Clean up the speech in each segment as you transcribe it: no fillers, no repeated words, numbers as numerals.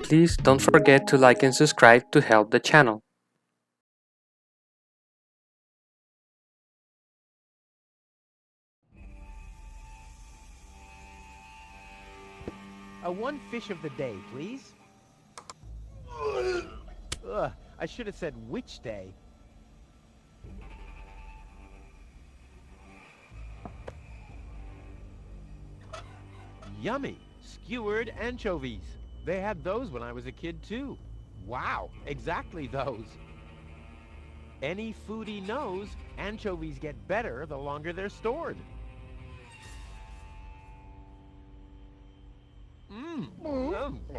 Please don't forget to like and subscribe to help the channel. One fish of the day, please. Ugh, I should have said which day. Yummy! Skewered anchovies. They had those when I was a kid, too. Wow, exactly those. Any foodie knows anchovies get better the longer they're stored.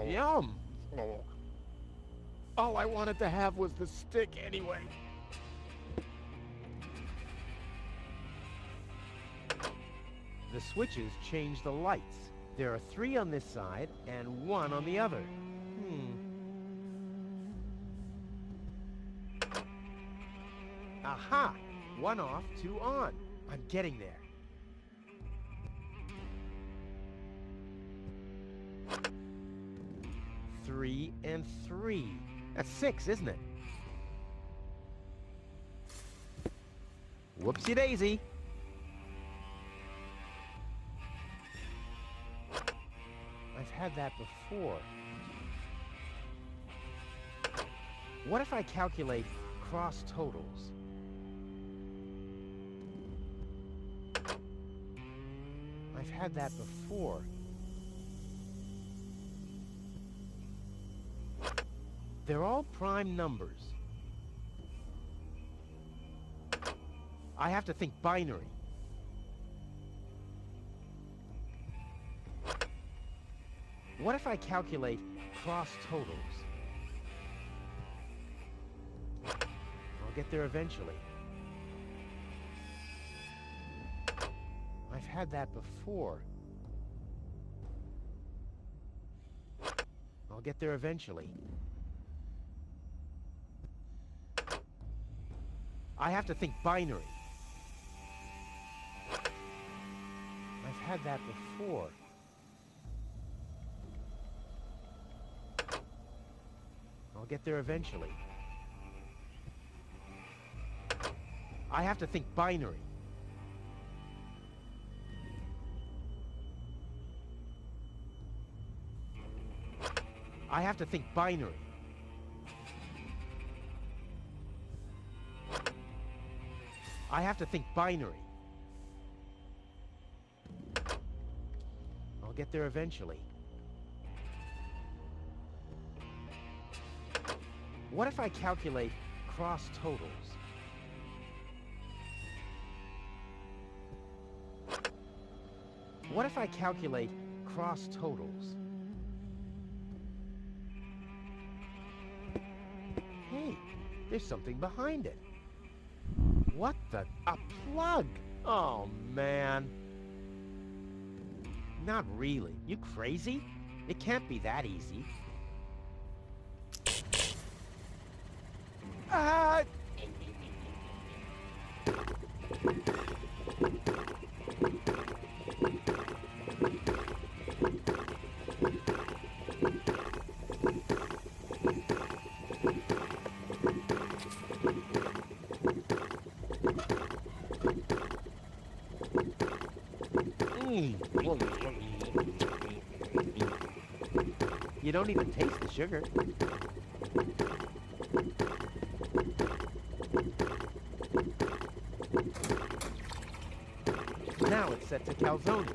Yum! All I wanted to have was the stick anyway. The switches change the lights. There are 3 on this side and 1 on the other. Aha! 1 off, 2 on. I'm getting there. Three and 3. That's 6, isn't it? Whoopsie daisy. I've had that before. What if I calculate cross totals? I've had that before. They're all prime numbers. I have to think binary. What if I calculate cross totals? I'll get there eventually. I've had that before. I'll get there eventually. I have to think binary. I've had that before. I'll get there eventually. I have to think binary. I have to think binary. I have to think binary. I'll get there eventually. What if I calculate cross totals? What if I calculate cross totals? Hey, there's something behind it. What the? A plug! Oh, man. Not really. You crazy? It can't be that easy. Ah! You don't even taste the sugar. Now it's set to calzone.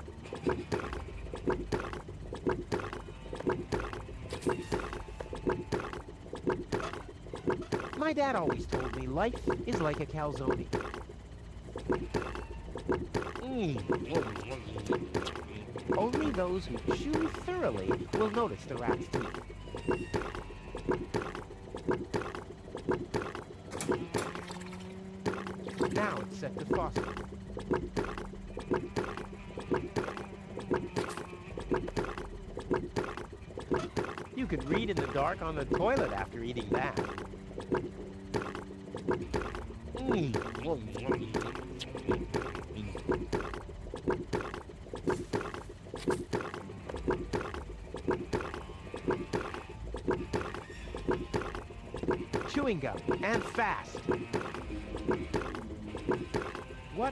My dad always told me life is like a calzone. Only those who chew thoroughly will notice the rat's teeth. Now it's set to frosting. You could read in the dark on the toilet after eating that. chewing gum, and fast. What?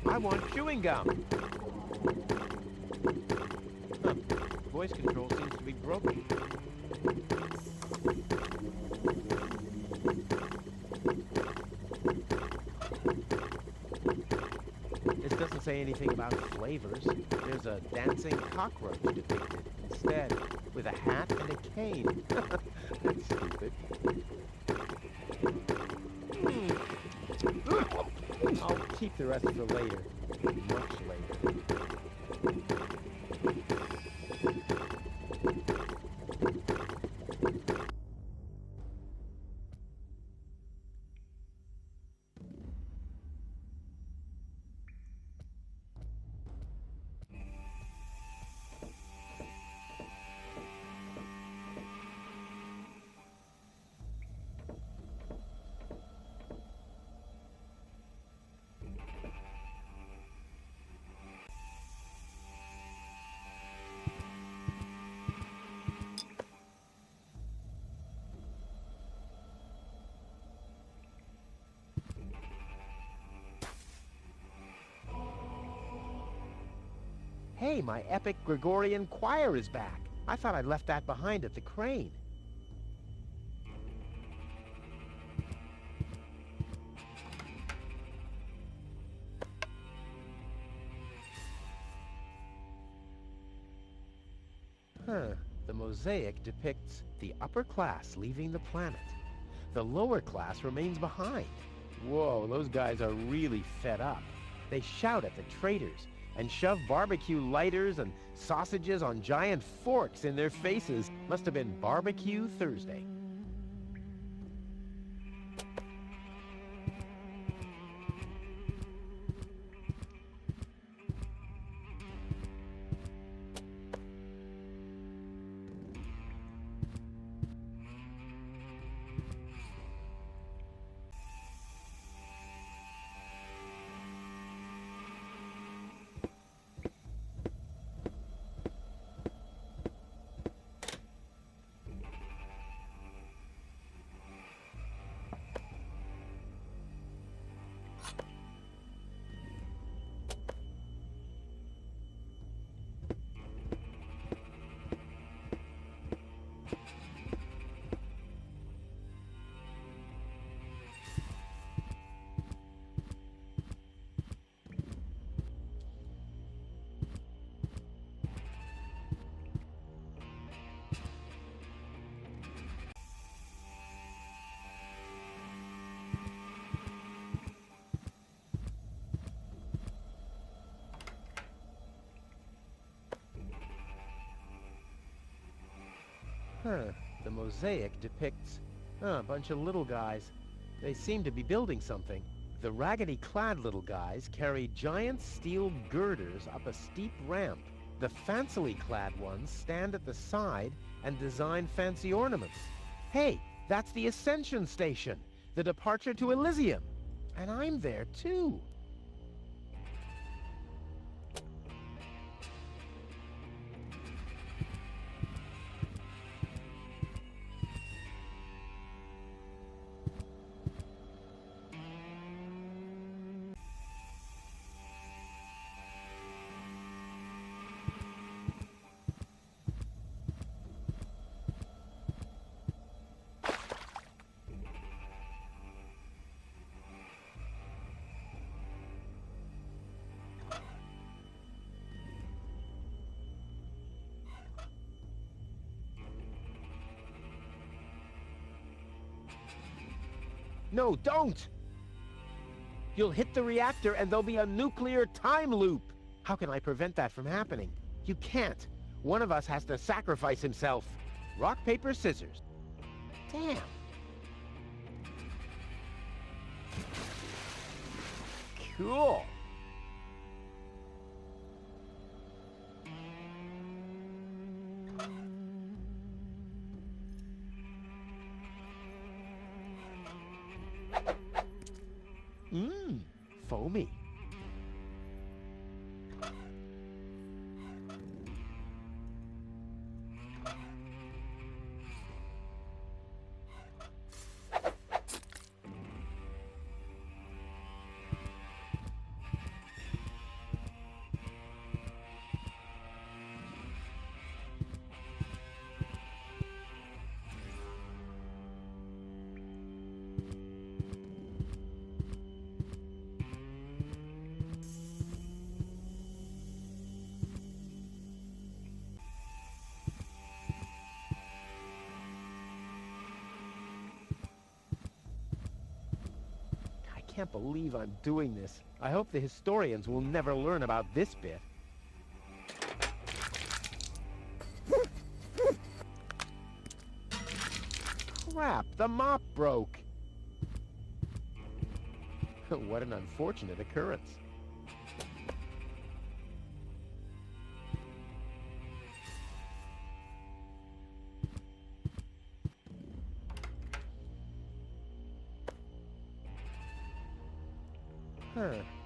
I want chewing gum. Huh. Voice control seems to be broken. This doesn't say anything about flavors. There's a dancing cockroach depicted instead, with a hat and a cane. That's stupid. I'll keep the rest for later. Much later. Hey, my epic Gregorian choir is back. I thought I'd left that behind at the crane. The mosaic depicts the upper class leaving the planet. The lower class remains behind. Whoa, those guys are really fed up. They shout at the traitors and shove barbecue lighters and sausages on giant forks in their faces. Must have been Barbecue Thursday. The mosaic depicts a bunch of little guys. They seem to be building something. The raggedy-clad little guys carry giant steel girders up a steep ramp. The fancily-clad ones stand at the side and design fancy ornaments. Hey, that's the Ascension Station, the departure to Elysium. And I'm there, too. No, don't! You'll hit the reactor and there'll be a nuclear time loop. How can I prevent that from happening? You can't. One of us has to sacrifice himself. Rock, paper, scissors. Damn. Cool. Foamy. can't believe I'm doing this. I hope the historians will never learn about this bit. Crap, the mop broke. What an unfortunate occurrence.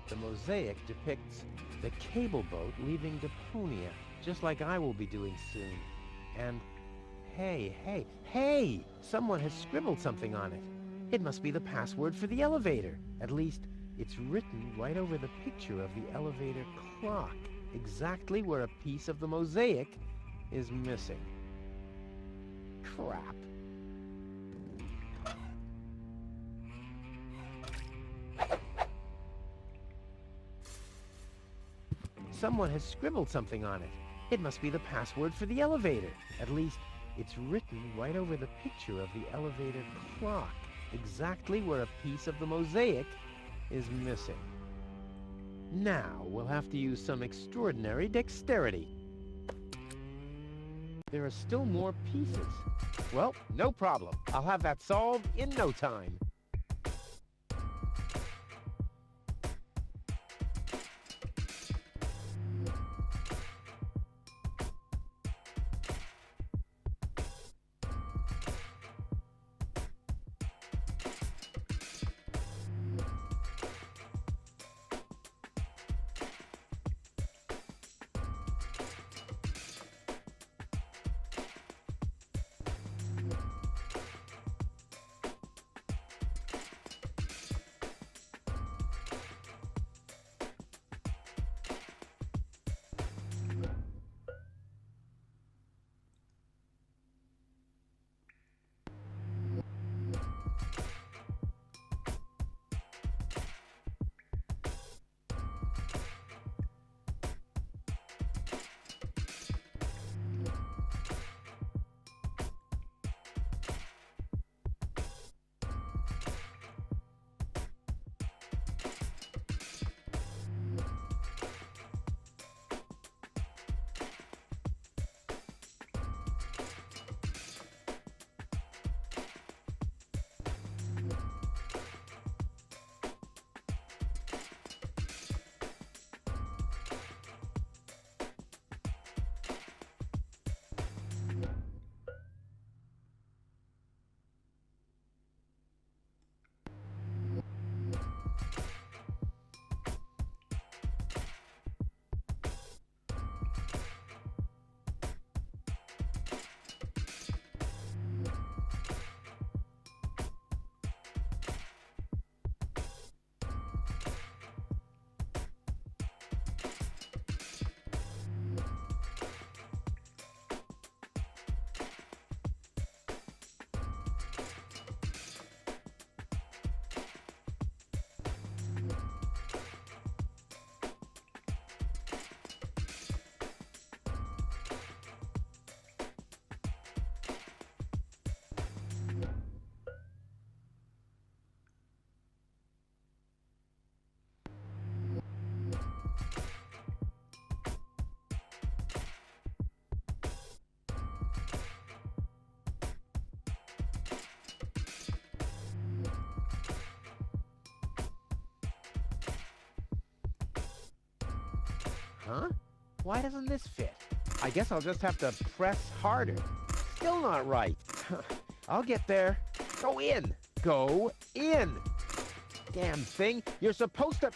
The mosaic depicts the cable boat leaving Deponia, just like I will be doing soon. And hey! Someone has scribbled something on it. It must be the password for the elevator. At least, it's written right over the picture of the elevator clock, exactly where a piece of the mosaic is missing. Crap. Someone has scribbled something on it. It must be the password for the elevator. At least, it's written right over the picture of the elevator clock, exactly where a piece of the mosaic is missing. Now, we'll have to use some extraordinary dexterity. There are still more pieces. Well, no problem. I'll have that solved in no time. Huh? Why doesn't this fit? I guess I'll just have to press harder. Still not right. I'll get there. Go in! Go in! Damn thing, you're supposed to...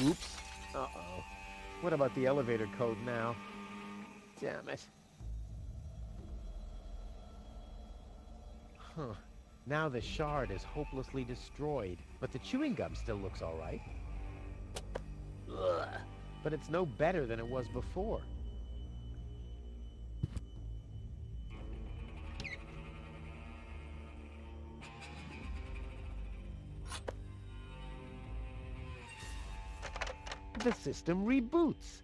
Oops. Uh-oh. What about the elevator code now? Damn it. Huh. Now the shard is hopelessly destroyed, but the chewing gum still looks all right. Ugh. But it's no better than it was before. The system reboots.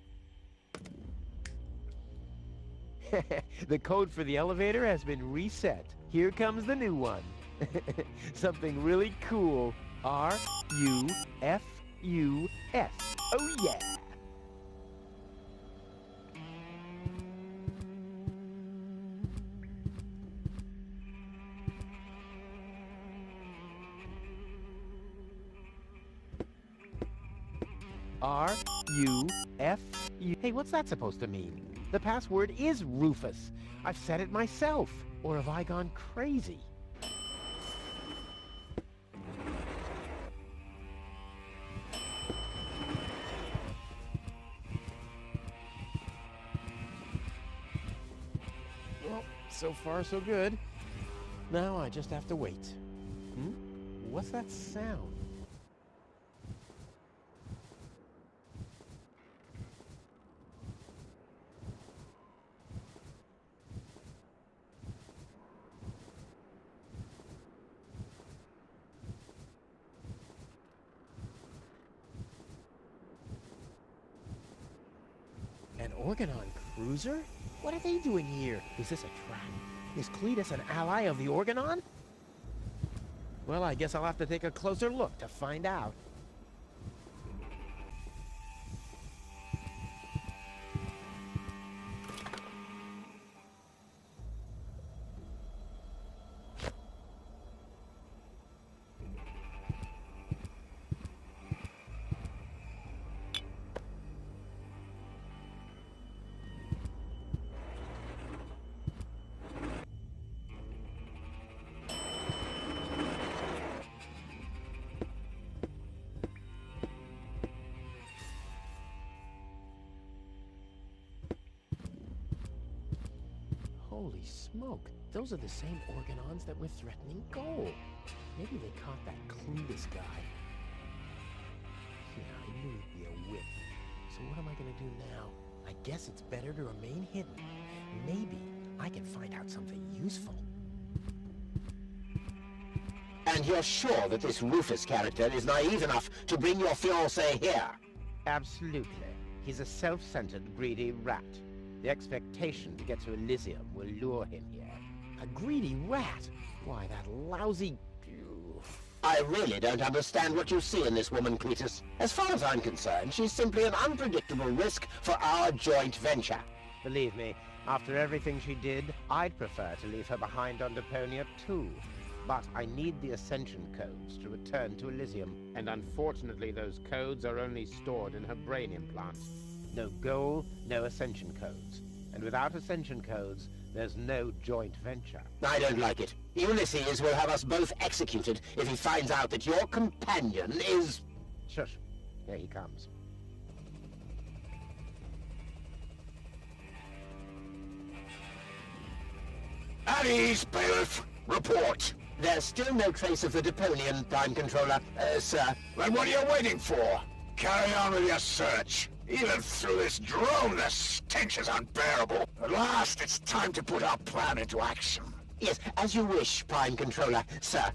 The code for the elevator has been reset. Here comes the new one. Something really cool. R-U-F-U-S. Oh yeah! R-U-F-U... Hey, what's that supposed to mean? The password is Rufus. I've said it myself. Or have I gone crazy? Well, so far so good. Now I just have to wait. What's that sound? An Organon cruiser? What are they doing here? Is this a trap? Is Cletus an ally of the Organon? Well, I guess I'll have to take a closer look to find out. Holy smoke, those are the same Organons that were threatening Goal. Maybe they caught that Cletus guy. Yeah, I knew he'd be a whip. So what am I gonna do now? I guess it's better to remain hidden. Maybe I can find out something useful. And you're sure that this Rufus character is naive enough to bring your fiancé here? Absolutely. He's a self-centered, greedy rat. The expectation to get to Elysium will lure him here. A greedy rat? Why, that lousy... I really don't understand what you see in this woman, Cletus. As far as I'm concerned, she's simply an unpredictable risk for our joint venture. Believe me, after everything she did, I'd prefer to leave her behind on Deponia too. But I need the Ascension codes to return to Elysium, and unfortunately those codes are only stored in her brain implant. No goal, no Ascension codes. And without Ascension codes, there's no joint venture. I don't like it. Ulysses will have us both executed if he finds out that your companion is... Shush. Here he comes. At ease, bailiff. Report. There's still no trace of the Deponian, Prime Controller, sir. Then what are you waiting for? Carry on with your search. Even through this drone, the stench is unbearable. At last, it's time to put our plan into action. Yes, as you wish, Prime Controller, sir.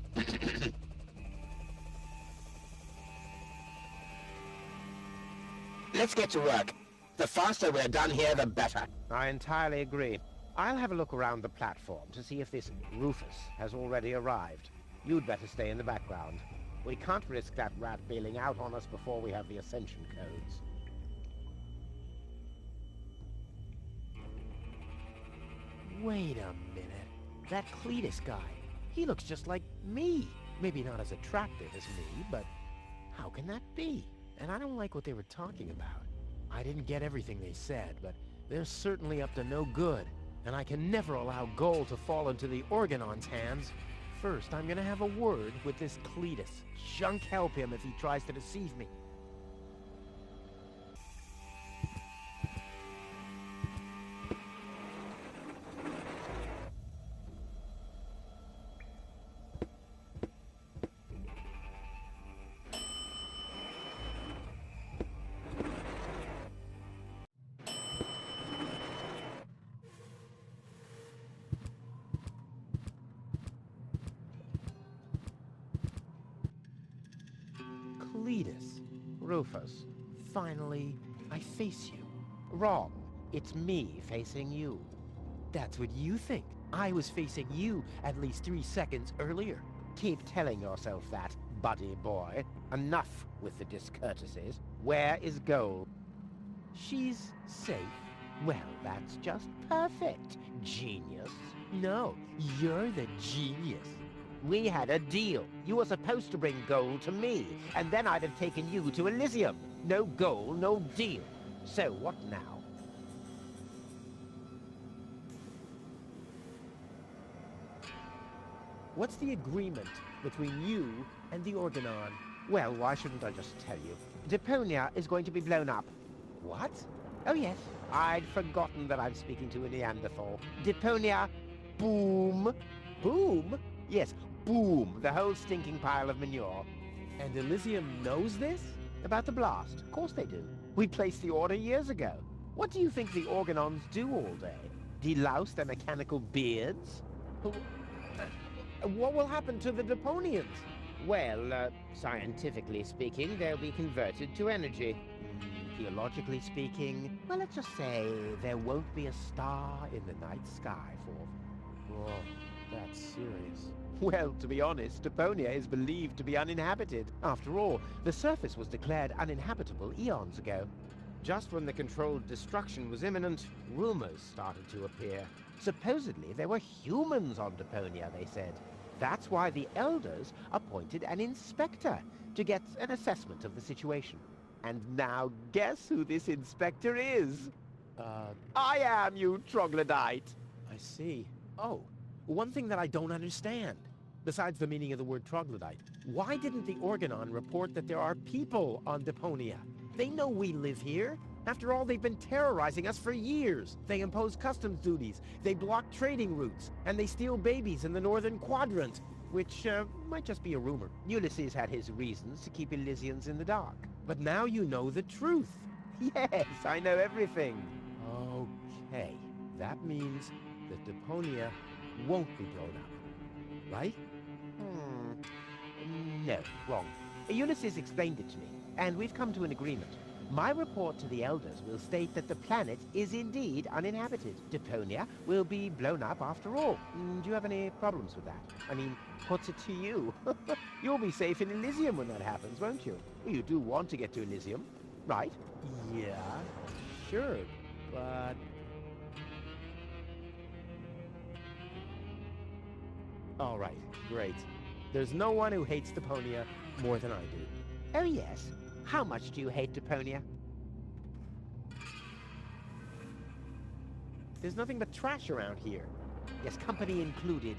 Let's get to work. The faster we're done here, the better. I entirely agree. I'll have a look around the platform to see if this Rufus has already arrived. You'd better stay in the background. We can't risk that rat bailing out on us before we have the Ascension codes. Wait a minute. That Cletus guy, he looks just like me. Maybe not as attractive as me, but how can that be? And I don't like what they were talking about. I didn't get everything they said, but they're certainly up to no good. And I can never allow Goal to fall into the Organon's hands. First, I'm gonna have a word with this Cletus. Junk help him if he tries to deceive me. Cletus. Rufus. Finally, I face you. Wrong. It's me facing you. That's what you think. I was facing you at least 3 seconds earlier. Keep telling yourself that, buddy boy. Enough with the discourtesies. Where is Gold? She's safe. Well, that's just perfect. Genius. No, you're the genius. We had a deal. You were supposed to bring Gold to me, and then I'd have taken you to Elysium. No Gold, no deal. So what now? What's the agreement between you and the Organon? Well, why shouldn't I just tell you? Deponia is going to be blown up. What? Oh yes, I'd forgotten that I'm speaking to a Neanderthal. Deponia, boom. Boom? Yes, boom, the whole stinking pile of manure. And Elysium knows this? About the blast? Of course they do. We placed the order years ago. What do you think the Organons do all day? Delouse their mechanical beards? What will happen to the Deponians? Well, scientifically speaking, they'll be converted to energy. Theologically speaking, well, let's just say there won't be a star in the night sky for them. Oh, that's serious. Well, to be honest, Deponia is believed to be uninhabited. After all, the surface was declared uninhabitable eons ago. Just when the controlled destruction was imminent, rumors started to appear. Supposedly, there were humans on Deponia, they said. That's why the Elders appointed an inspector to get an assessment of the situation. And now guess who this inspector is? I am, you troglodyte! I see. Oh, one thing that I don't understand, besides the meaning of the word troglodyte, why didn't the Organon report that there are people on Deponia? They know we live here. After all, they've been terrorizing us for years. They impose customs duties, they block trading routes, and they steal babies in the northern quadrant, which might just be a rumor. Ulysses had his reasons to keep Elysians in the dark. But now you know the truth. Yes, I know everything. Okay, that means that Deponia won't be blown up, right? No, wrong. Ulysses explained it to me, and we've come to an agreement. My report to the Elders will state that the planet is indeed uninhabited. Deponia will be blown up after all. Do you have any problems with that? I mean, what's it to you? You'll be safe in Elysium when that happens, won't you? Well, you do want to get to Elysium, right? Yeah, sure, but... All right, great. There's no one who hates Deponia more than I do. Oh yes? How much do you hate Deponia? There's nothing but trash around here. Yes, company included.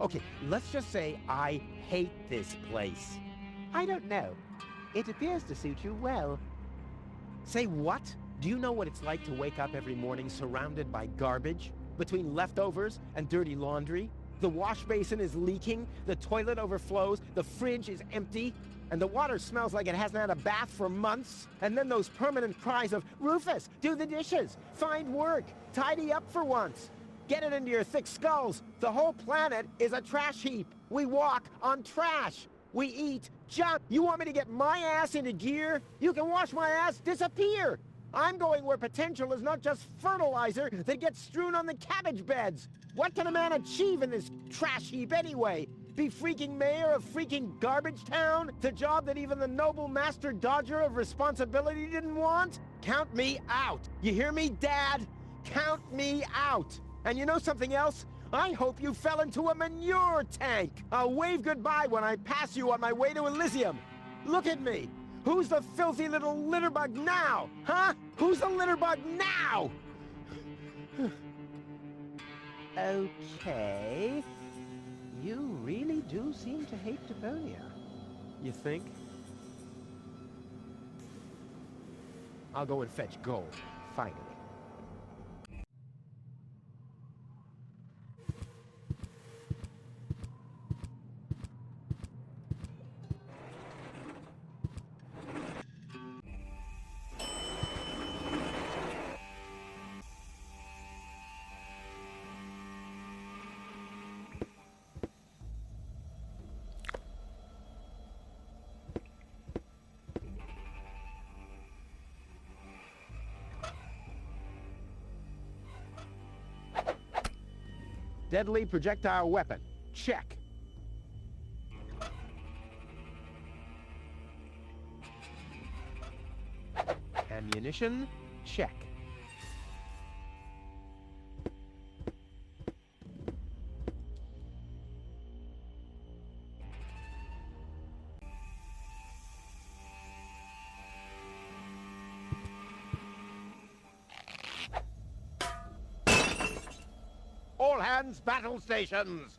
Okay, let's just say I hate this place. I don't know. It appears to suit you well. Say what? Do you know what it's like to wake up every morning surrounded by garbage? Between leftovers and dirty laundry? The wash basin is leaking, the toilet overflows, the fridge is empty, and the water smells like it hasn't had a bath for months. And then those permanent cries of, Rufus, do the dishes, find work, tidy up for once. Get it into your thick skulls. The whole planet is a trash heap. We walk on trash. We eat junk. You want me to get my ass into gear? You can watch my ass disappear. I'm going where potential is not just fertilizer that gets strewn on the cabbage beds. What can a man achieve in this trash heap anyway? Be freaking mayor of freaking garbage town? The job that even the noble master dodger of responsibility didn't want? Count me out. You hear me, Dad? Count me out. And you know something else? I hope you fell into a manure tank. I'll wave goodbye when I pass you on my way to Elysium. Look at me. Who's the filthy little litterbug now? Huh? Who's the litterbug now? Okay. You really do seem to hate Deponia. You think? I'll go and fetch gold, finally. Deadly projectile weapon. Check. Ammunition. Check. All hands, battle stations!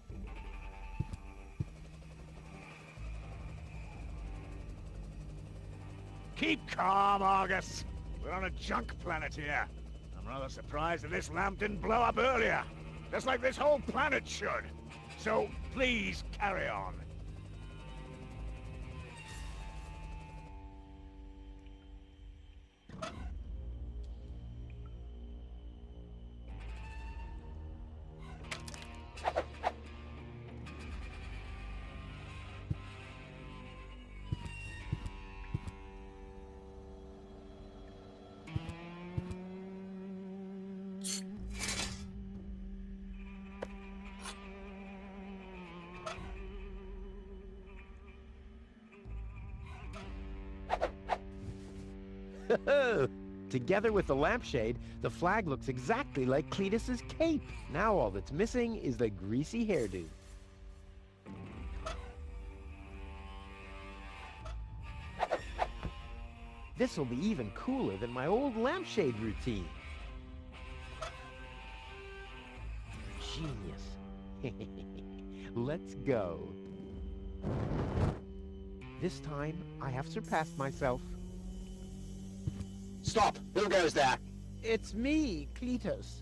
Keep calm, Argus. We're on a junk planet here. I'm rather surprised that this lamp didn't blow up earlier. Just like this whole planet should. So, please, carry on. Together with the lampshade, the flag looks exactly like Cletus's cape. Now all that's missing is the greasy hairdo. This'll be even cooler than my old lampshade routine. Genius. Let's go. This time, I have surpassed myself. Stop! Who goes there? It's me, Cletus.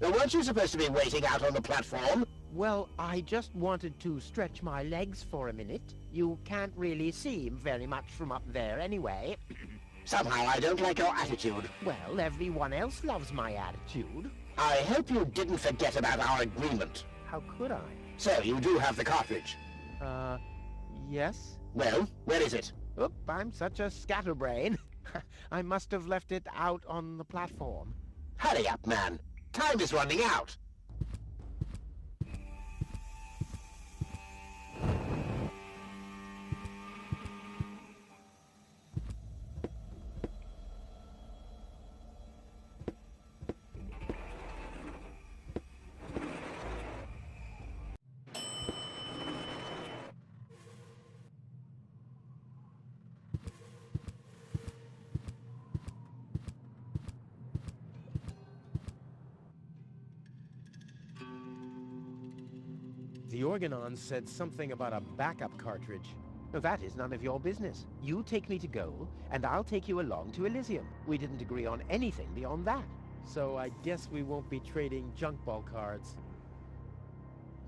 Now, weren't you supposed to be waiting out on the platform? Well, I just wanted to stretch my legs for a minute. You can't really see very much from up there anyway. Somehow I don't like your attitude. Well, everyone else loves my attitude. I hope you didn't forget about our agreement. How could I? So, you do have the cartridge. Yes? Well, where is it? Oop, I'm such a scatterbrain. I must have left it out on the platform. Hurry up, man. Time is running out. The Organon said something about a backup cartridge. Now, that is none of your business. You take me to goal, and I'll take you along to Elysium. We didn't agree on anything beyond that. So I guess we won't be trading junk ball cards.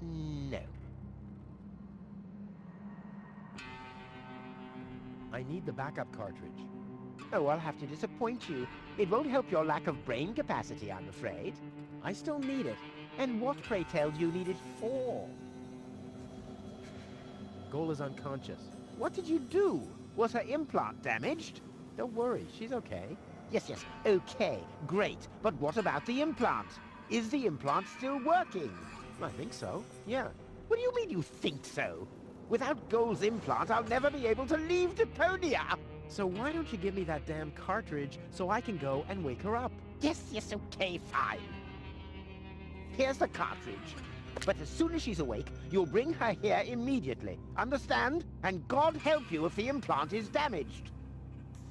No. I need the backup cartridge. Oh, I'll have to disappoint you. It won't help your lack of brain capacity, I'm afraid. I still need it. And what, pray tell, do you need it for? Goal is unconscious. What did you do? Was her implant damaged? Don't worry, she's okay. Yes, okay, great. But what about the implant? Is the implant still working? I think so, yeah. What do you mean you think so? Without Goal's implant, I'll never be able to leave Deponia! So why don't you give me that damn cartridge so I can go and wake her up? Yes, okay, fine. Here's the cartridge. But as soon as she's awake, you'll bring her here immediately. Understand? And God help you if the implant is damaged.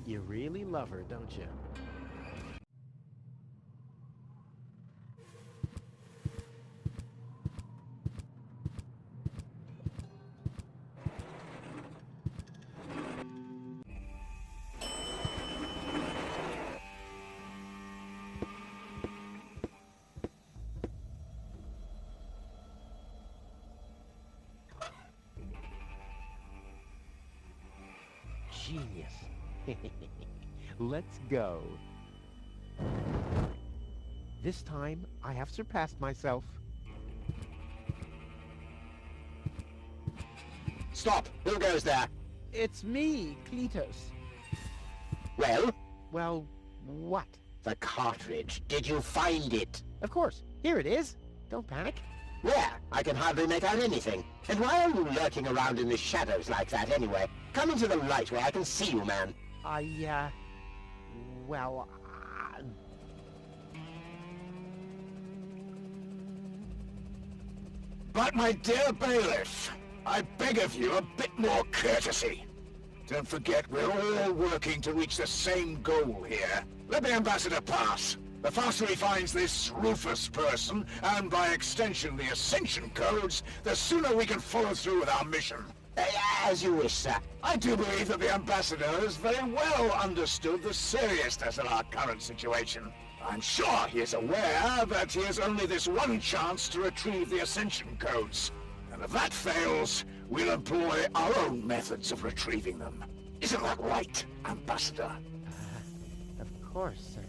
You really love her, don't you? Genius. Let's go. This time, I have surpassed myself. Stop! Who goes there? It's me, Cletus. Well? Well, what? The cartridge. Did you find it? Of course. Here it is. Don't panic. Where? I can hardly make out anything. And why are you lurking around in the shadows like that anyway? Come into the light where I can see you, man. Well, But my dear bailiff, I beg of you a bit more courtesy. Don't forget we're all working to reach the same goal here. Let the ambassador pass. The faster he finds this Rufus person, and by extension the Ascension codes, the sooner we can follow through with our mission. As you wish, sir. I do believe that the ambassador has very well understood the seriousness of our current situation. I'm sure he is aware that he has only this one chance to retrieve the Ascension codes. And if that fails, we'll employ our own methods of retrieving them. Isn't that right, Ambassador? of course, sir.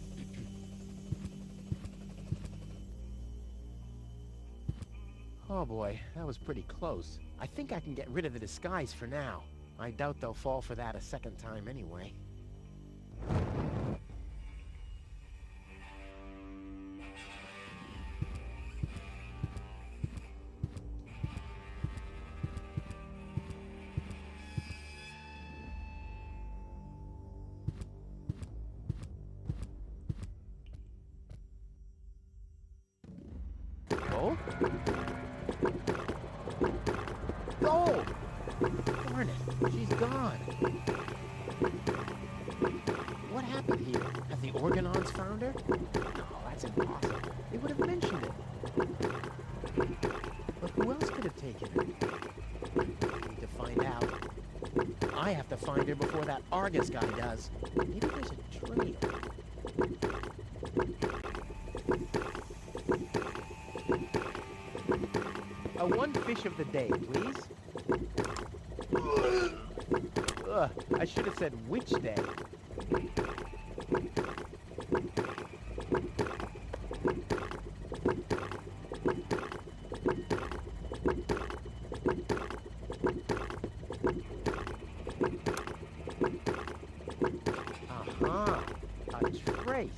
Oh boy, that was pretty close. I think I can get rid of the disguise for now. I doubt they'll fall for that a second time anyway. Oh? Oh! Darn it, she's gone. What happened here? Have the Organons found her? No, that's impossible. They would have mentioned it. But who else could have taken her? I need to find out. I have to find her before that Argus guy does. Maybe there's a trail. One fish of the day, please. Ugh, I should have said which day. Aha, a trace.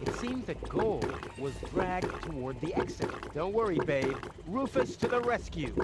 It seems the goal was dragged toward the exit. Don't worry, babe. Rufus to the rescue.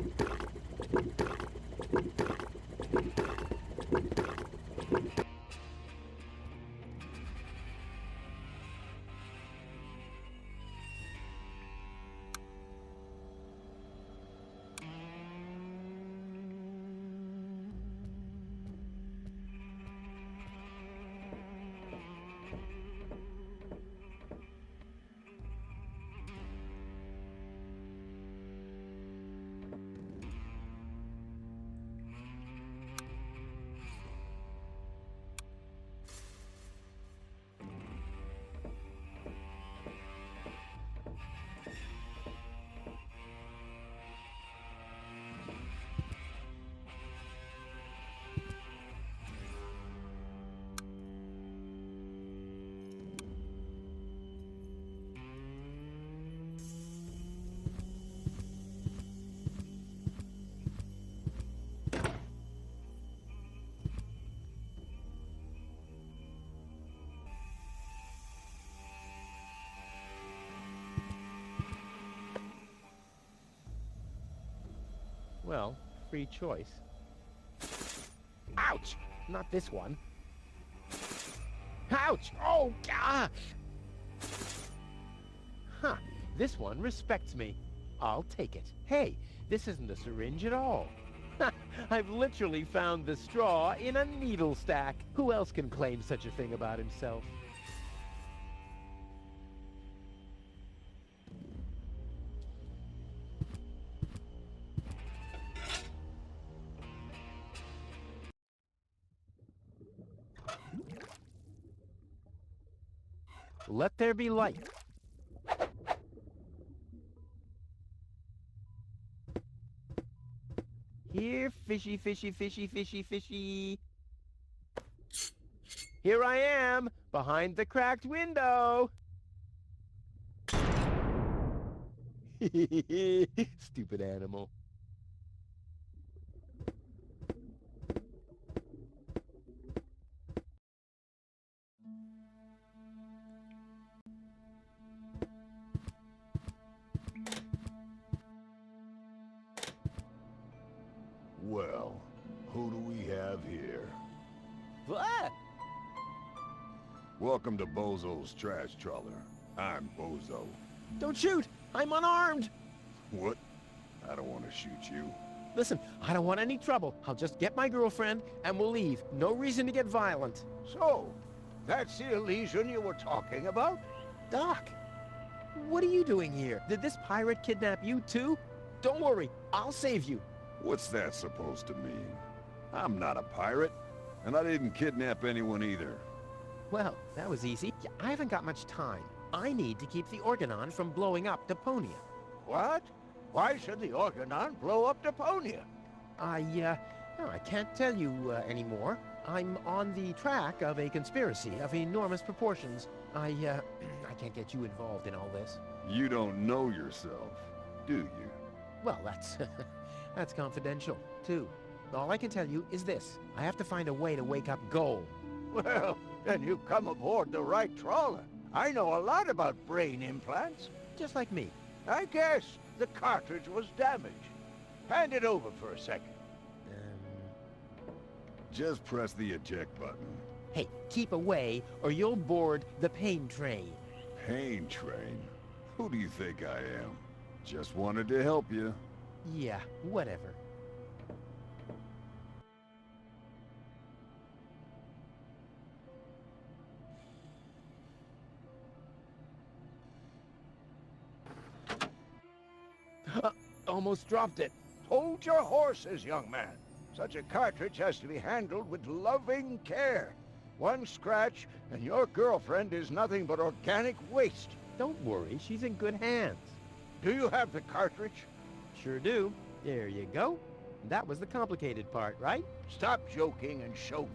Well, free choice. Ouch! Not this one. Ouch! Oh, gosh! Huh, this one respects me. I'll take it. Hey, this isn't a syringe at all. I've literally found the straw in a needle stack. Who else can claim such a thing about himself? Let there be light. Here, fishy, fishy, fishy, fishy, fishy. Here I am, behind the cracked window. Stupid animal. who do we have here? What? Welcome to Bozo's trash trawler. I'm Bozo. Don't shoot! I'm unarmed! What? I don't want to shoot you. Listen, I don't want any trouble. I'll just get my girlfriend and we'll leave. No reason to get violent. So, that's the Elysian you were talking about? Doc, what are you doing here? Did this pirate kidnap you too? Don't worry, I'll save you. What's that supposed to mean? I'm not a pirate, and I didn't kidnap anyone either. Well, that was easy. I haven't got much time. I need to keep the Organon from blowing up Deponia. What? Why should the Organon blow up Deponia? No, I can't tell you anymore. I'm on the track of a conspiracy of enormous proportions. I can't get you involved in all this. You don't know yourself, do you? Well, that's, that's confidential, too. All I can tell you is this. I have to find a way to wake up Goal. Well, then you've come aboard the right trawler. I know a lot about brain implants. Just like me. I guess the cartridge was damaged. Hand it over for a second. Just press the eject button. Hey, keep away or you'll board the pain train. Pain train? Who do you think I am? Just wanted to help you. Yeah, whatever. Almost dropped it. Hold your horses, young man. Such a cartridge has to be handled with loving care. One scratch, and your girlfriend is nothing but organic waste. Don't worry, she's in good hands. Do you have the cartridge? Sure do. There you go. That was the complicated part, right? Stop joking and show me.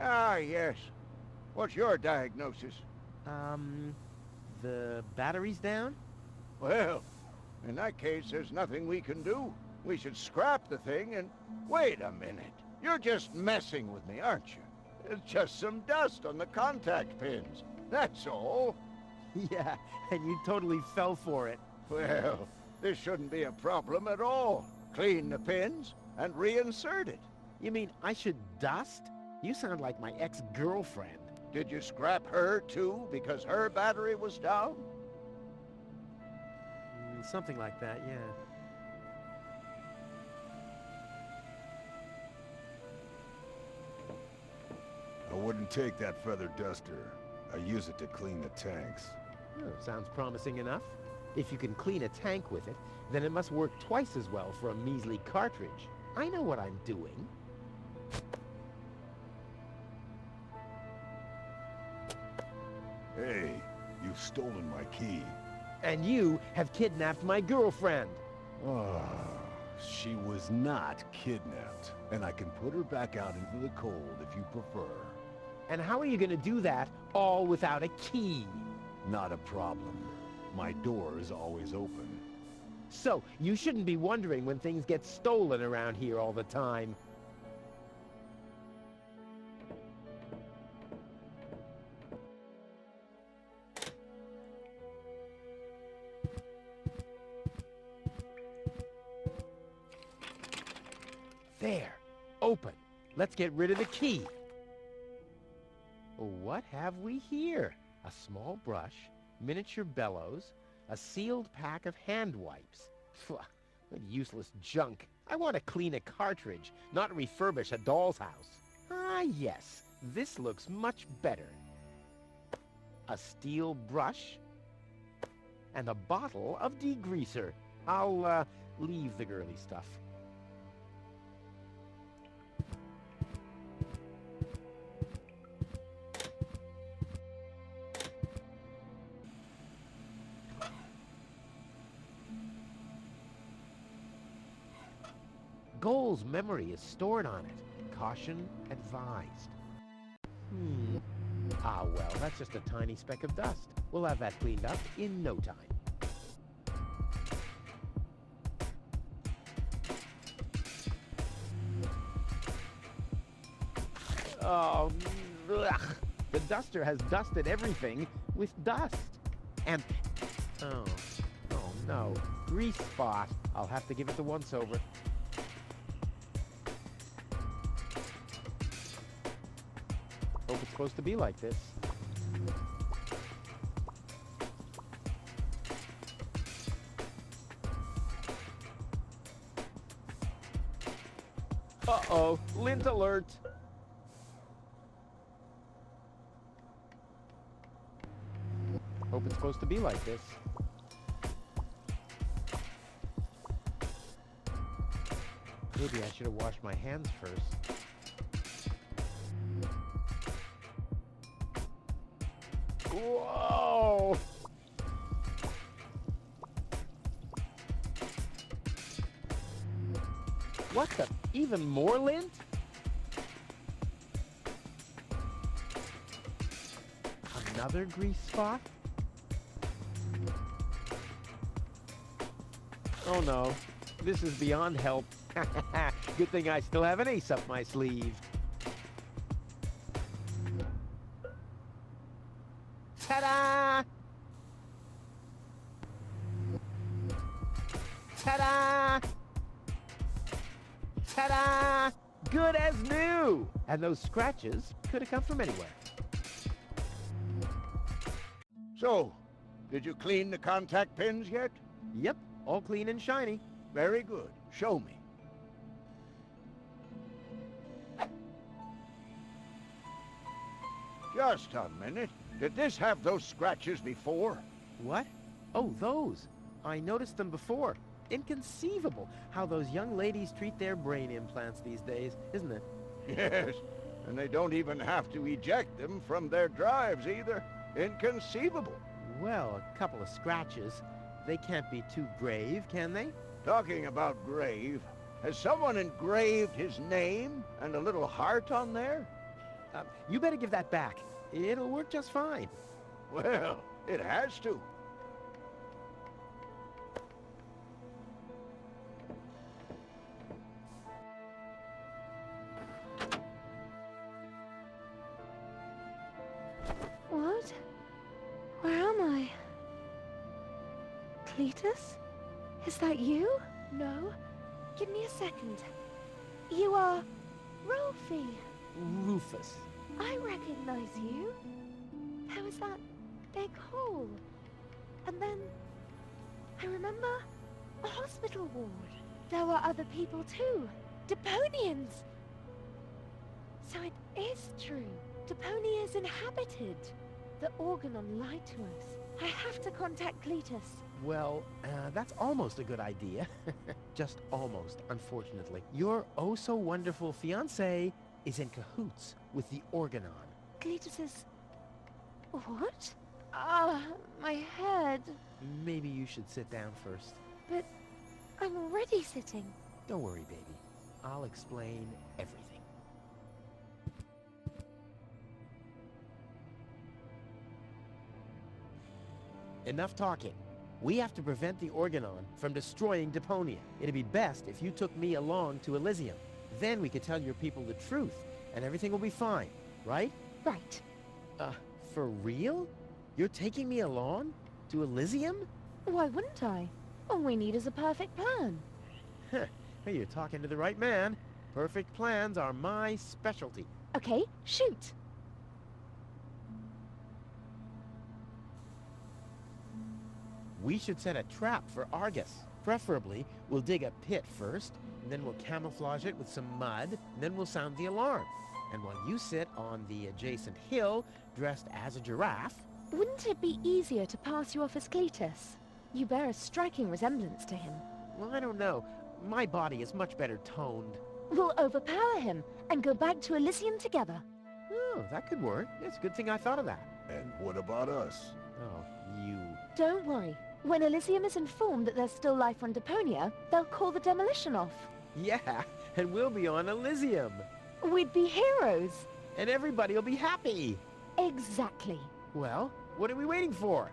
Ah, yes. What's your diagnosis? The battery's down? Well, in that case, there's nothing we can do. We should scrap the thing and... Wait a minute. You're just messing with me, aren't you? It's just some dust on the contact pins. That's all. Yeah, and you totally fell for it. Well, this shouldn't be a problem at all. Clean the pins and reinsert it. You mean I should dust? You sound like my ex-girlfriend. Did you scrap her, too, because her battery was down? Something like that, yeah. I wouldn't take that feather duster. I use it to clean the tanks. Oh, sounds promising enough. If you can clean a tank with it, then it must work twice as well for a measly cartridge. I know what I'm doing. Hey, you've stolen my key. And you have kidnapped my girlfriend. Ah, she was not kidnapped, and I can put her back out into the cold if you prefer. And how are you going to do that all without a key? Not a problem. My door is always open. So, you shouldn't be wondering when things get stolen around here all the time. There. Open. Let's get rid of the key. What have we here? A small brush, miniature bellows, a sealed pack of hand wipes. Phew, what useless junk. I want to clean a cartridge, not refurbish a doll's house. Ah, yes. This looks much better. A steel brush and a bottle of degreaser. I'll, leave the girly stuff. Goal's memory is stored on it. Caution advised. Ah, well, that's just a tiny speck of dust. We'll have that cleaned up in no time. Oh, ugh. The duster has dusted everything with dust. And, oh no, grease spot. I'll have to give it the once-over. Hope it's supposed to be like this. Uh-oh, lint alert. Hope it's supposed to be like this. Maybe I should have washed my hands first. Whoa! What the? Even more lint? Another grease spot? Oh no, this is beyond help. Good thing I still have an ace up my sleeve. Ta-da! Ta-da! Ta-da! Good as new! And those scratches could have come from anywhere. So, did you clean the contact pins yet? Yep, all clean and shiny. Very good. Show me. Just a minute. Did this have those scratches before? What? Oh, those. I noticed them before. Inconceivable how those young ladies treat their brain implants these days, isn't it? Yes, and they don't even have to eject them from their drives either. Inconceivable. Well, a couple of scratches. They can't be too grave, can they? Talking about grave, has someone engraved his name and a little heart on there? You better give that back. It'll work just fine. Well, it has to. What? Where am I? Cletus? Is that you? No. Give me a second. You are... Rolfie. Rufus. I recognize you. There was that big hole. And then... I remember a hospital ward. There were other people too. Deponians! So it is true. Deponia is inhabited. The Organon lied to us. I have to contact Cletus. Well, that's almost a good idea. Just almost, unfortunately. Your oh-so-wonderful fiancé is in cahoots with the Organon. Cletus is... What? Ah, my head. Maybe you should sit down first. But I'm already sitting. Don't worry, baby. I'll explain everything. Enough talking. We have to prevent the Organon from destroying Deponia. It'd be best if you took me along to Elysium. Then we could tell your people the truth, and everything will be fine, right? Right. For real? You're taking me along? To Elysium? Why wouldn't I? All we need is a perfect plan. Well, you're talking to the right man. Perfect plans are my specialty. Okay, shoot. We should set a trap for Argus. Preferably, we'll dig a pit first, and then we'll camouflage it with some mud, and then we'll sound the alarm. And while you sit on the adjacent hill, dressed as a giraffe... Wouldn't it be easier to pass you off as Cletus? You bear a striking resemblance to him. Well, I don't know. My body is much better toned. We'll overpower him and go back to Elysium together. Oh, that could work. It's a good thing I thought of that. And what about us? Oh, you... Don't worry. When Elysium is informed that there's still life on Deponia, they'll call the demolition off. Yeah, and we'll be on Elysium. We'd be heroes. And everybody will be happy. Exactly. Well, what are we waiting for?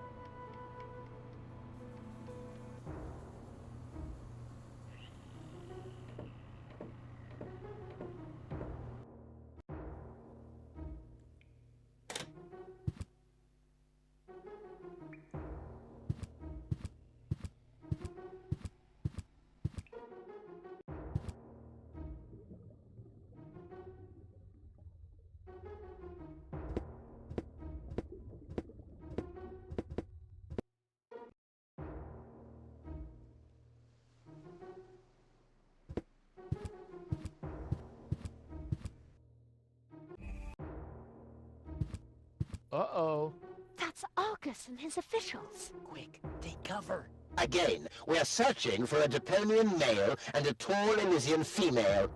Uh-oh. That's Argus and his officials. Quick, take cover. Again, we are searching for a Deponian male and a tall Elysian female.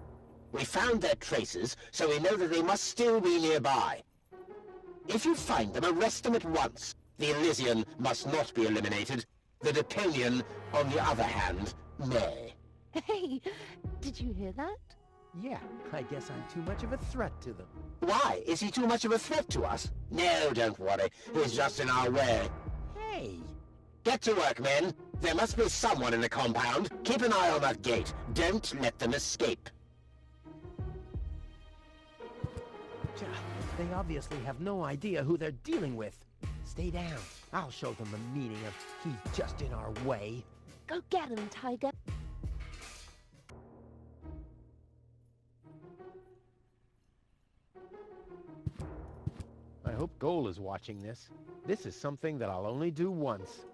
We found their traces, so we know that they must still be nearby. If you find them, arrest them at once. The Elysian must not be eliminated. The Deponian, on the other hand, may. Hey, did you hear that? Yeah, I guess I'm too much of a threat to them. Why? Is he too much of a threat to us? No, don't worry. He's just in our way. Hey! Get to work, men. There must be someone in the compound. Keep an eye on that gate. Don't let them escape. They obviously have no idea who they're dealing with. Stay down. I'll show them the meaning of he's just in our way. Go get him, Tiger. I hope Goal is watching this. This is something that I'll only do once.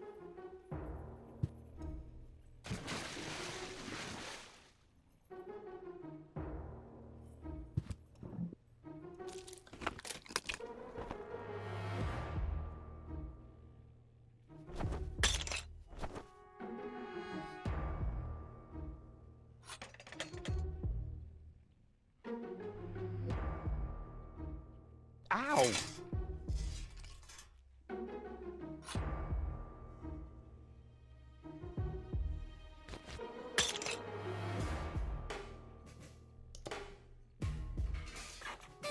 Ow!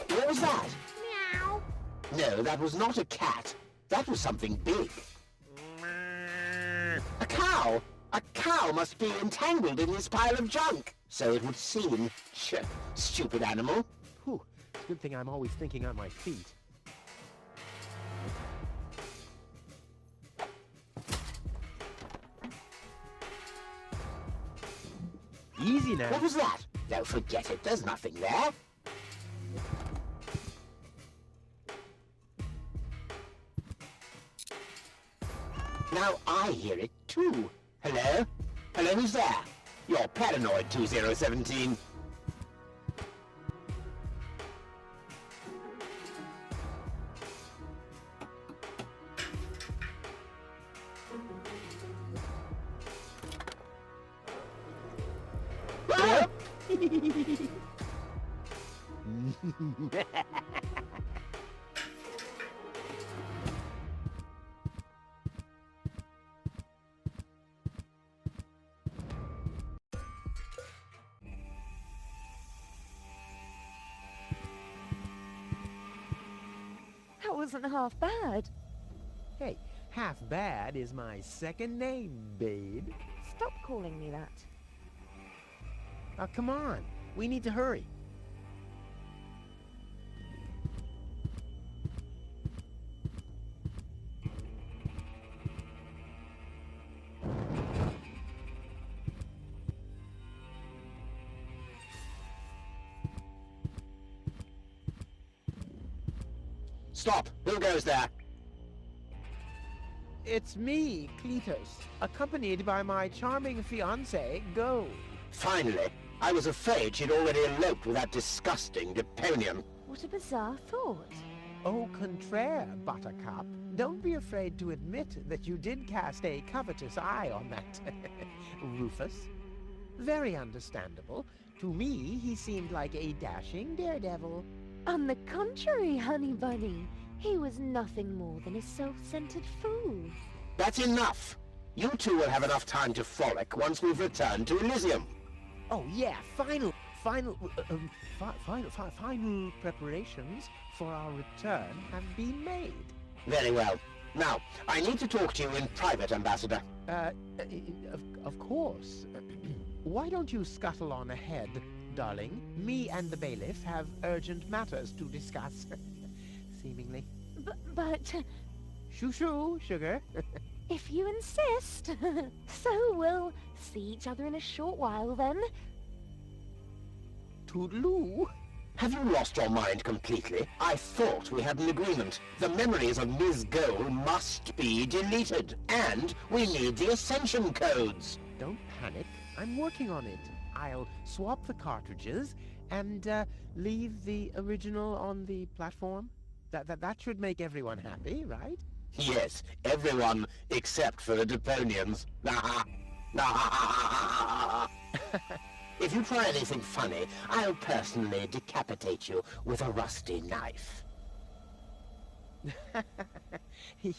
What was that? Meow. No, that was not a cat. That was something big. A cow! A cow must be entangled in this pile of junk. So it would seem. Stupid animal. Whew. It's a good thing I'm always thinking on my feet. Easy now. What was that? Don't forget it. There's nothing there. Now I hear it too. Hello? Hello, who's there? You're paranoid, 2017. Ah! That wasn't half bad. Hey, half bad is my second name, babe. Stop calling me that. Oh, come on. We need to hurry. Stop! Who goes there? It's me, Cletus, accompanied by my charming fiancée, Gold. Finally. I was afraid she'd already eloped with that disgusting Deponian. What a bizarre thought. Au contraire, Buttercup. Don't be afraid to admit that you did cast a covetous eye on that Rufus. Very understandable. To me, he seemed like a dashing daredevil. On the contrary, honey bunny. He was nothing more than a self-centered fool. That's enough. You two will have enough time to frolic once we've returned to Elysium. Oh yeah, final preparations for our return have been made. Very well. Now, I need to talk to you in private, Ambassador. Of course. Why don't you scuttle on ahead, darling? Me and the bailiff have urgent matters to discuss. Seemingly. But Shoo-shoo, sugar. if you insist. So we'll see each other in a short while then. Toodaloo. Have you lost your mind completely? I thought we had an agreement. The memories of Ms. Goal must be deleted. And we need the Ascension codes. Don't panic. I'm working on it. I'll swap the cartridges and leave the original on the platform. That should make everyone happy, right? Yes, everyone except for the Deponians. If you try anything funny, I'll personally decapitate you with a rusty knife. Yikes.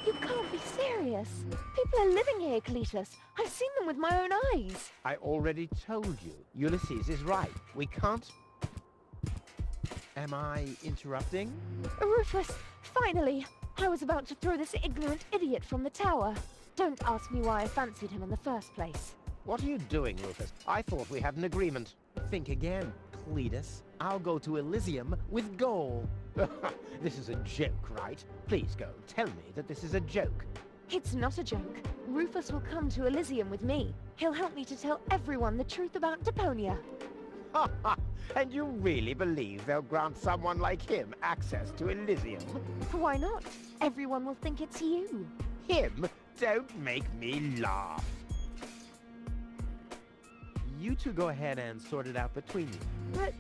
You can't be serious. People are living here, Cletus. I've seen them with my own eyes. I already told you. Ulysses is right. We can't... Am I interrupting? Rufus, finally! I was about to throw this ignorant idiot from the tower. Don't ask me why I fancied him in the first place. What are you doing, Rufus? I thought we had an agreement. Think again, Cletus. I'll go to Elysium with Goal. This is a joke, right? Please go, tell me that this is a joke. It's not a joke. Rufus will come to Elysium with me. He'll help me to tell everyone the truth about Deponia. Ha ha! And you really believe they'll grant someone like him access to Elysium? Why not? Everyone will think it's you. Him? Don't make me laugh. You two go ahead and sort it out between you. But,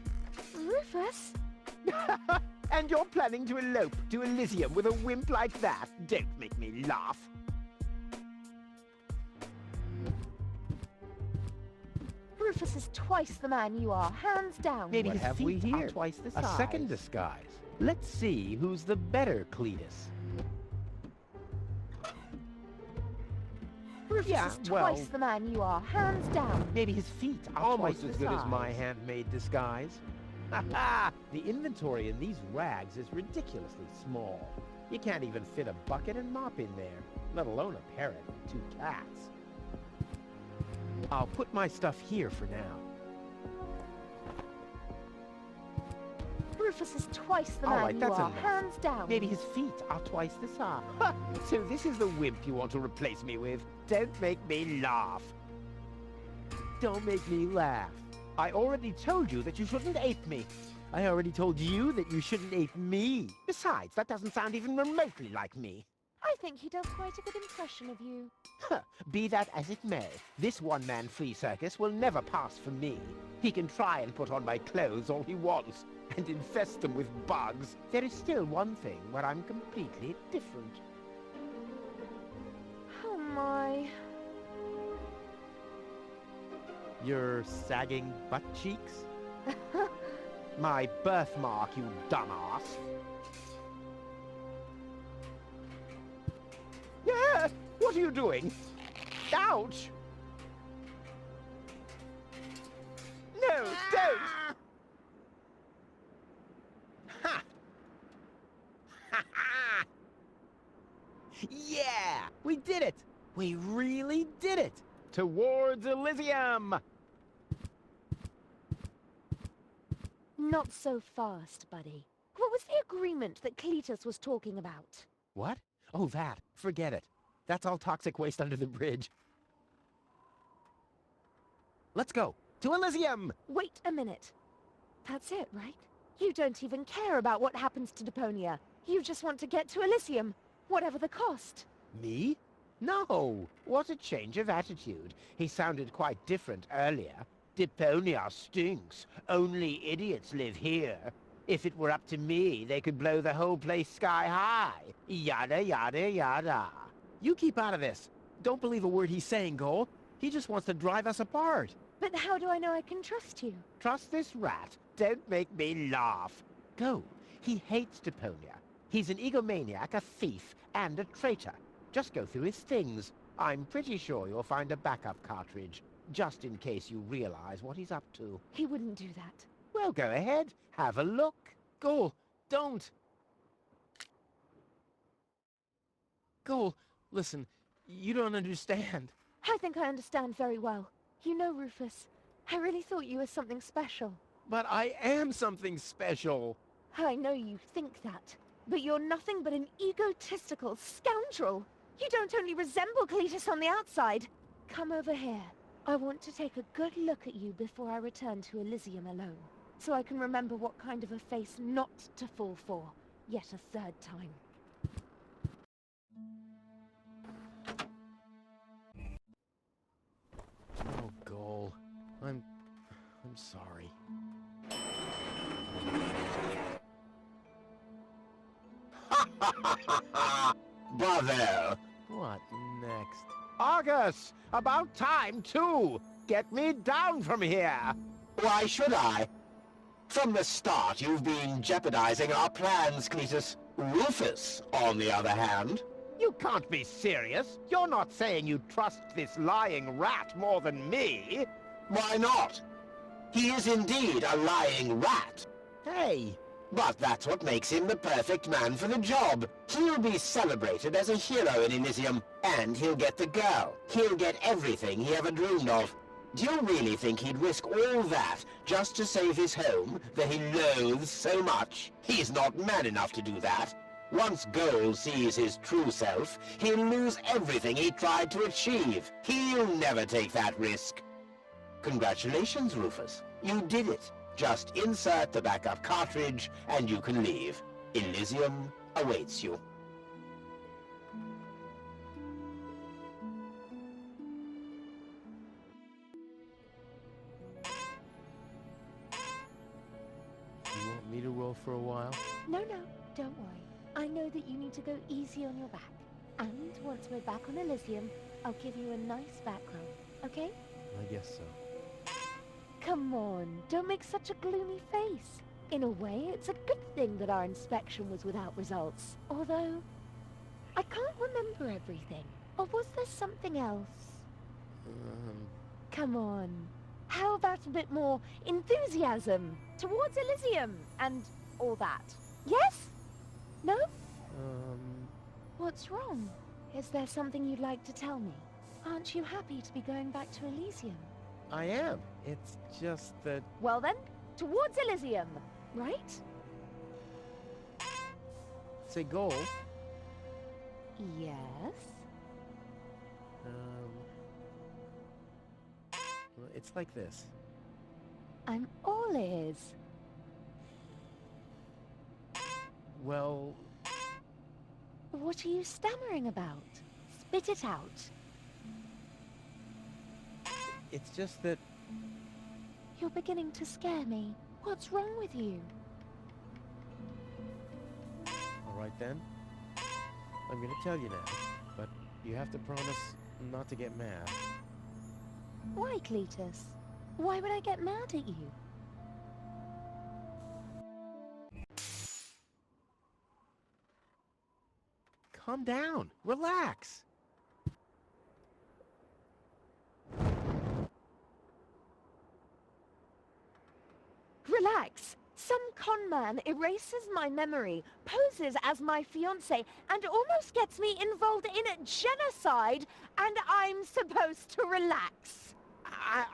Rufus? And you're planning to elope to Elysium with a wimp like that? Don't make me laugh. Rufus is twice the man you are, hands down. Maybe What his have we feet are here? twice the A size. second disguise. Let's see who's the better Cletus. Rufus Yeah, is well- twice the man you are, hands down. Maybe his feet are Almost twice as the good as size. my handmade disguise. Ha ha! The inventory in these rags is ridiculously small. You can't even fit a bucket and mop in there, let alone a parrot and 2 cats. I'll put my stuff here for now. Rufus is twice the All man right, you that's are, enough. hands down. Maybe his feet are twice the size. Ha! So this is the wimp you want to replace me with? Don't make me laugh. Don't make me laugh. I already told you that you shouldn't ape me. I already told you that you shouldn't ape me. Besides, that doesn't sound even remotely like me. I think he does quite a good impression of you. Huh, be that as it may, this one-man flea circus will never pass for me. He can try and put on my clothes all he wants, and infest them with bugs. There is still one thing where I'm completely different. Oh my. Your sagging butt cheeks? My birthmark, you dumbass. Yeah! What are you doing? Ouch! No, don't! Ha! Ha ha! Yeah! We did it! We really did it! Towards Elysium! Not so fast, buddy. What was the agreement that Cletus was talking about? What? Oh, that. Forget it. That's all toxic waste under the bridge. Let's go. To Elysium! Wait a minute. That's it, right? You don't even care about what happens to Deponia. You just want to get to Elysium, whatever the cost. Me? No. What a change of attitude. He sounded quite different earlier. Deponia stinks. Only idiots live here. If it were up to me, they could blow the whole place sky high. Yada, yada, yada. You keep out of this. Don't believe a word he's saying, Cole. He just wants to drive us apart. But how do I know I can trust you? Trust this rat. Don't make me laugh. Go. He hates Deponia. He's an egomaniac, a thief, and a traitor. Just go through his things. I'm pretty sure you'll find a backup cartridge, just in case you realize what he's up to. He wouldn't do that. Well, go ahead. Have a look. Goal, don't. Goal, listen, you don't understand. I think I understand very well. You know, Rufus, I really thought you were something special. But I am something special. I know you think that, but you're nothing but an egotistical scoundrel. You don't only resemble Cletus on the outside. Come over here. I want to take a good look at you before I return to Elysium alone, so I can remember what kind of a face not to fall for, yet a third time. Oh, Goal. I'm sorry. Bravo! What next? Argus! About time, too! Get me down from here! Why should I? From the start, you've been jeopardizing our plans, Cletus. Rufus, on the other hand... You can't be serious! You're not saying you trust this lying rat more than me! Why not? He is indeed a lying rat. Hey! But that's what makes him the perfect man for the job. He'll be celebrated as a hero in Elysium, and he'll get the girl. He'll get everything he ever dreamed of. Do you really think he'd risk all that just to save his home that he loathes so much? He's not man enough to do that. Once Goal sees his true self, he'll lose everything he tried to achieve. He'll never take that risk. Congratulations, Rufus. You did it. Just insert the backup cartridge and you can leave. Elysium awaits you. You want me to roll for a while? No, don't worry. I know that you need to go easy on your back. And once we're back on Elysium, I'll give you a nice back rub, okay? I guess so. Come on, don't make such a gloomy face. In a way, it's a good thing that our inspection was without results. Although, I can't remember everything. Or was there something else? Come on. How about a bit more enthusiasm towards Elysium and all that? Yes? No? What's wrong? Is there something you'd like to tell me? Aren't you happy to be going back to Elysium? I am. It's just that... Well then, towards Elysium, right? Say, Goal. Yes? Well, it's like this. I'm all ears. Well, What are you stammering about? Spit it out. it's just that... You're beginning to scare me. What's wrong with you? All right then. I'm gonna tell you now, but you have to promise not to get mad. Why, Cletus? Why would I get mad at you? Calm down. Relax. Relax. Some con man erases my memory, poses as my fiancé, and almost gets me involved in genocide, and I'm supposed to relax.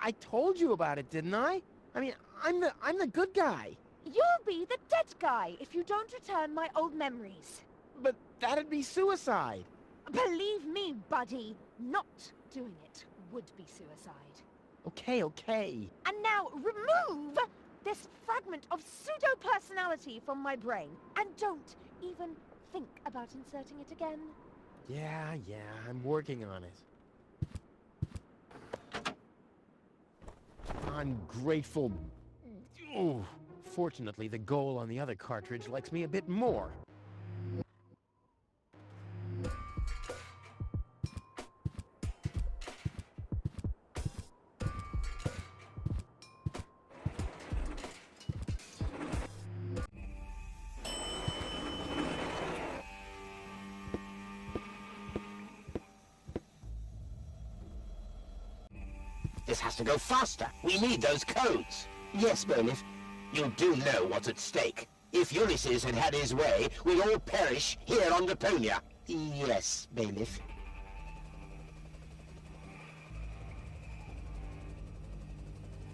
I told you about it, didn't I? I mean, I'm the good guy. You'll be the dead guy if you don't return my old memories. But that'd be suicide. Believe me, buddy, not doing it would be suicide. Okay. And now remove this fragment of pseudo-personality from my brain, and don't even think about inserting it again. Yeah, I'm working on it. Ungrateful... Ooh. Fortunately, the Goal on the other cartridge likes me a bit more. This has to go faster. We need those codes. Yes, Bailiff. You do know what's at stake. If Ulysses had had his way, we'd all perish here on Deponia. Yes, Bailiff.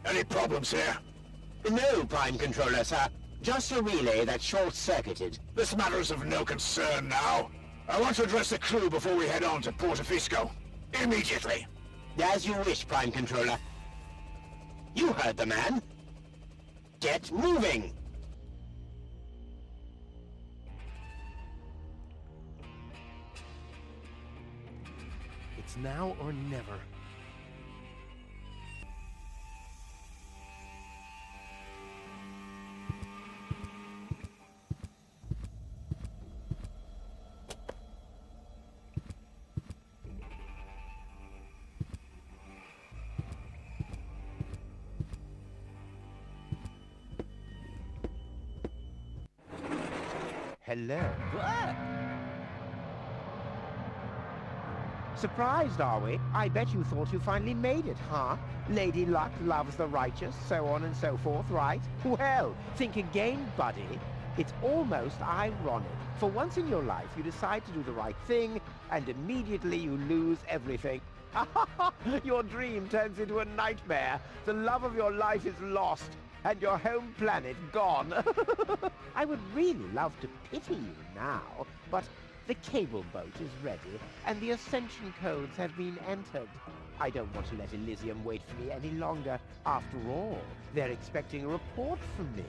Any problems here? No, Prime Controller, sir. Just a relay that's short-circuited. This matter is of no concern now. I want to address the crew before we head on to Portofisco. Immediately. As you wish, Prime Controller. You heard the man. Get moving! It's now or never. Hello. Surprised, are we? I bet you thought you finally made it, huh? Lady Luck loves the righteous, so on and so forth, right? Well, think again, buddy. It's almost ironic. For once in your life, you decide to do the right thing, and immediately you lose everything. Your dream turns into a nightmare. The love of your life is lost, and your home planet gone. I would really love to pity you now, but the cable boat is ready, and the Ascension codes have been entered. I don't want to let Elysium wait for me any longer. After all, they're expecting a report from me.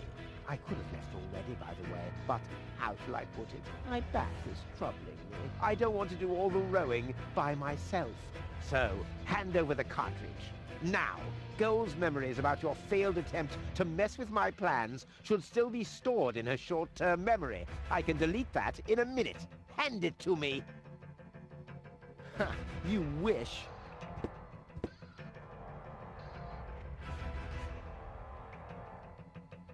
I could have left already, by the way, but how shall I put it? My back is troubling me. I don't want to do all the rowing by myself. So, hand over the cartridge. Now, Goal's memories about your failed attempt to mess with my plans should still be stored in her short-term memory. I can delete that in a minute. Hand it to me. You wish.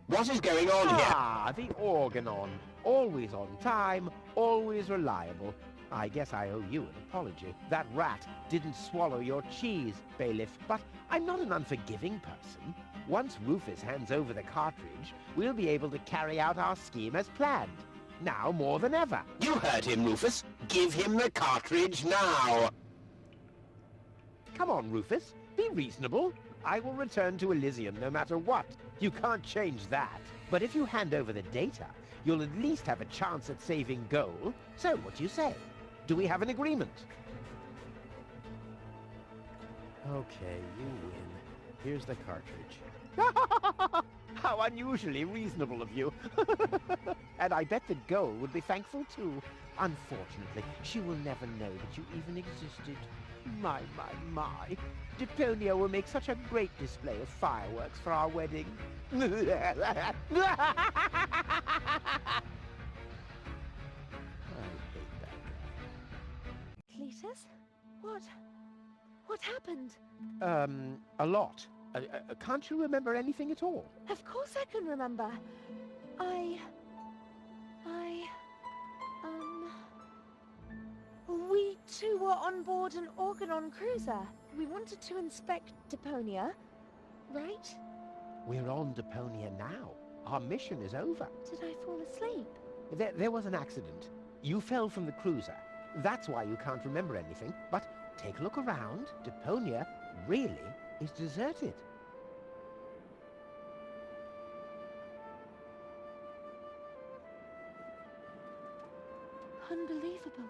What is going on here? Ah, the Organon. Always on time, always reliable. I guess I owe you an apology. That rat didn't swallow your cheese, Bailiff, but I'm not an unforgiving person. Once Rufus hands over the cartridge, we'll be able to carry out our scheme as planned. Now more than ever. You heard him, Rufus. Give him the cartridge now. Come on, Rufus. Be reasonable. I will return to Elysium no matter what. You can't change that. But if you hand over the data, you'll at least have a chance at saving Goal. So what do you say? Do we have an agreement? Okay, you win. Here's the cartridge. How unusually reasonable of you. And I bet that Goal would be thankful too. Unfortunately, she will never know that you even existed. My. Deponia will make such a great display of fireworks for our wedding. I hate that guy. Cletus? What happened? A lot. Can't you remember anything at all? Of course I can remember. We two were on board an Organon cruiser. We wanted to inspect Deponia, right? We're on Deponia now. Our mission is over. Did I fall asleep? There was an accident. You fell from the cruiser. That's why you can't remember anything. But take a look around. Deponia really is deserted. Unbelievable.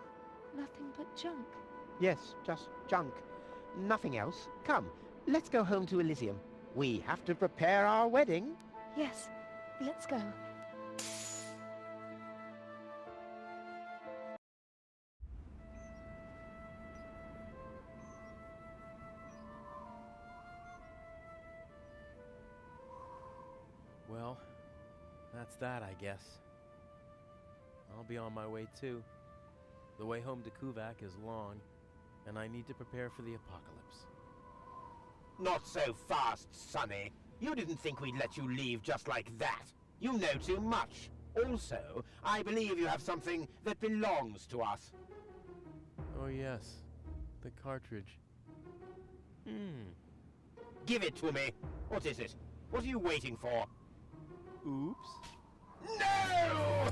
Nothing but junk. Yes, just junk. Nothing else. Come, let's go home to Elysium. We have to prepare our wedding. Yes, let's go. Well, that's that, I guess. I'll be on my way too. The way home to Kuvak is long, and I need to prepare for the apocalypse. Not so fast, Sonny. You didn't think we'd let you leave just like that. You know too much. Also, I believe you have something that belongs to us. Oh yes, the cartridge. Give it to me. What is it? What are you waiting for? Oops. No!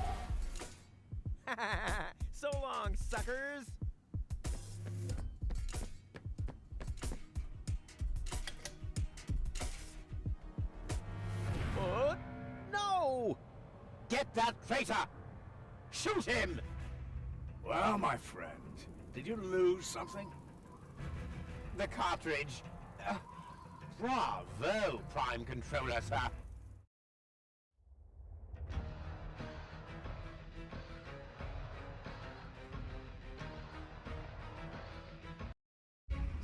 So long, suckers! No! Get that traitor! Shoot him! Well, my friend, did you lose something? the cartridge. Bravo, Prime Controller, sir.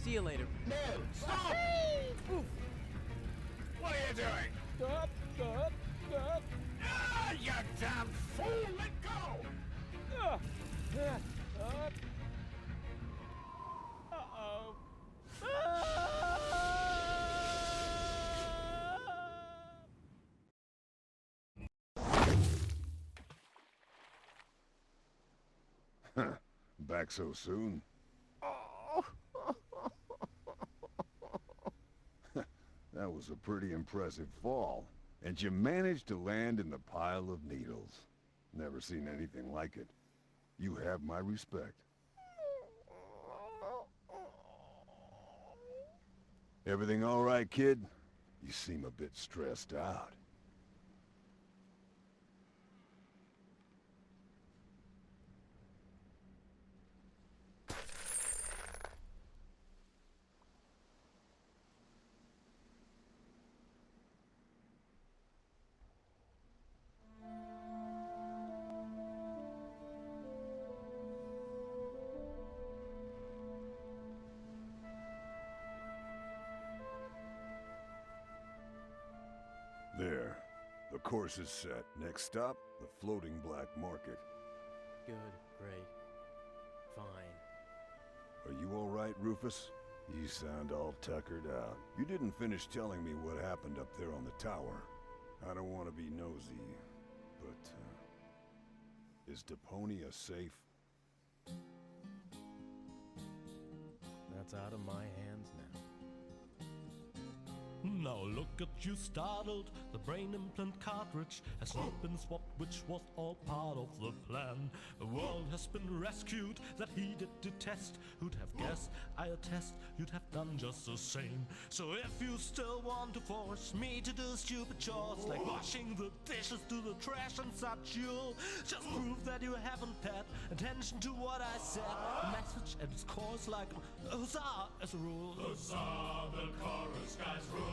See you later. No, stop! What are you doing? Stop! Ah, you damn fool! Let go! Uh-oh. Back so soon? That was a pretty impressive fall. And you managed to land in the pile of needles. Never seen anything like it. You have my respect. Everything all right, kid? You seem a bit stressed out. There. The course is set. Next stop, the floating black market. Good, great, fine. Are you all right, Rufus? You sound all tuckered out. You didn't finish telling me what happened up there on the tower. I don't want to be nosy, but, is Deponia safe? That's out of my hands now. Now look at you startled, the brain implant cartridge has not been swapped, which was all part of the plan. The world has been rescued, that he did detest. Who'd have guessed, I attest, you'd have done just the same. So if you still want to force me to do stupid chores, like washing the dishes, do the trash and such, you'll just prove that you haven't paid attention to what I said. The message at its core is like HUSSA as a rule. HUSSA, the chorus guys rule.